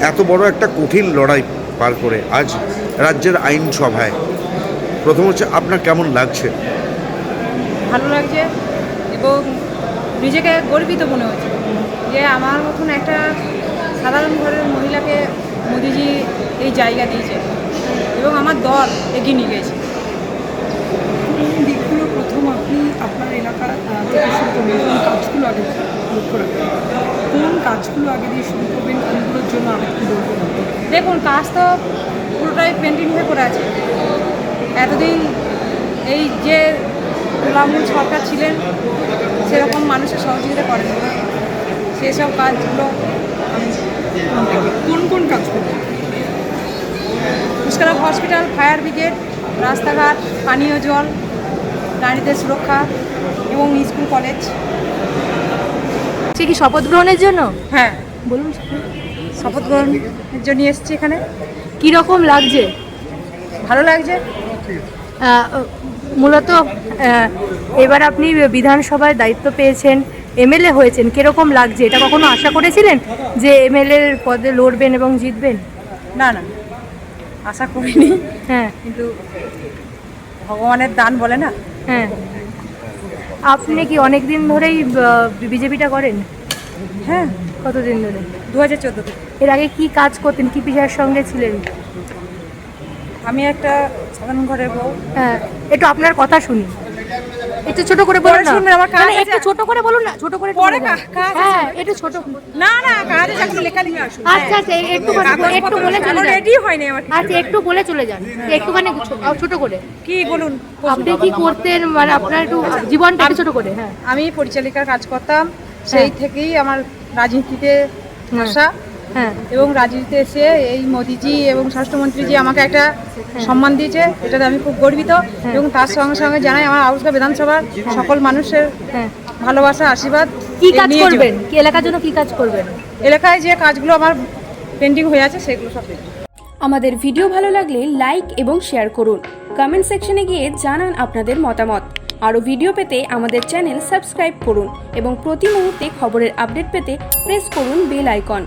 এত বড় একটা কঠিন লড়াই পার করে আজ রাজ্যের আইনসভায়, প্রথম হচ্ছে আপনার কেমন লাগছে? ভালো লাগছে এবং নিজেকে গর্বিত মনে হচ্ছে যে আমার মতন একটা সাধারণ ঘরের মহিলাকে মোদিজি এই জায়গা দিয়েছে এবং আমার দল এগিয়ে নিয়ে গেছে। দিকগুলো প্রথম আপনি আপনার এলাকা থেকে শুরু করবেন, কোন কাজগুলো আগে লক্ষ্য রাখবেন, কোন কাজগুলো আগে দিয়ে শুরু করবেন, কোনগুলোর জন্য আগে কী বলবেন? দেখুন, কাজ তো পুরোটাই পেন্টিং হয়ে পড়ে আছে। এতদিন এই যে তৃণমূল সরকার ছিলেন সেরকম মানুষের সহযোগিতা করেন, সেসব কাজগুলো কোন কোন কাজ করবেন? পুষ্করা হসপিটাল, ফায়ার ব্রিগেড, রাস্তাঘাট, পানীয় জল, নারীদের সুরক্ষা এবং স্কুল কলেজ। সে কি শপথ গ্রহণের জন্য? হ্যাঁ, বলুন, শপথ গ্রহণের জন্য এসেছি এখানে। কীরকম লাগছে? ভালো লাগছে। মূলত এবার আপনি বিধানসভায় দায়িত্ব পেয়েছেন, এমএলএ হয়েছেন, কীরকম লাগছে? এটা কখনো আশা করেছিলেন যে এমএলএর পদে লড়বেন এবং জিতবেন? না না, আশা করিনি। হ্যাঁ কিন্তু ভগবানের দান বলে না। হ্যাঁ। আপনি কি অনেক দিন ধরেই বিজেপিটা করেন? হ্যাঁ, কতদিন ধরে? 2014 থেকে। এর আগে কি কাজ করতেন, কি পেশার সঙ্গে ছিলেন? আমি একটা সাধারণ ঘরের বউ। হ্যাঁ, একটু আপনার কথা শুনি, একটু ছোট করে বলুন না। শুনবেন, আমার কাজ আছে। একটু ছোট করে বলুন না, ছোট করে পরে বলুন। কাজ আছে। হ্যাঁ, একটু ছোট। না না, কাজ আছে, এখন লেখা লিখে আসুন। আচ্ছা আচ্ছা, একটু একটু বলে চলে যান। রেডি হয়নি আমার। আচ্ছা, একটু বলে চলে যান, একটুখানি ছোট করে। কি বলুন? আপনি কি করতেন, মানে আপনার একটু জীবনটা একটু ছোট করে। হ্যাঁ, আমি পরিচালিকার কাজ করতাম, সেই থেকেই আমার রাজনীতিতে আসা। হ্যাঁ, এবং রাজনীতিতে এসে এই মোদিজি এবং স্বরাষ্ট্রমন্ত্রীজি আমাকে একটা সম্মান দিয়েছে, এটাতে আমি খুব গর্বিত। এবং তার সঙ্গে সঙ্গে জানাই আমার আউসগাঁ বিধানসভার সকল মানুষের হ্যাঁ। ভালোবাসা, আশীর্বাদ। কি কাজ নিয়ে যাবো। করবেন, কি এলাকার জন্য কি কাজ করবেন? এলাকায় যে কাজগুলো আমার পেন্ডিং হয়ে আছে সেগুলো সব দেখবো। আমাদের ভিডিও ভালো লাগলে লাইক এবং শেয়ার করুন। কমেন্ট সেকশনে গিয়ে জানান আপনাদের মতামত। আরও ভিডিও পেতে আমাদের চ্যানেল সাবস্ক্রাইব করুন এবং প্রতি মুহূর্তে খবরের আপডেট পেতে প্রেস করুন বেল আইকন।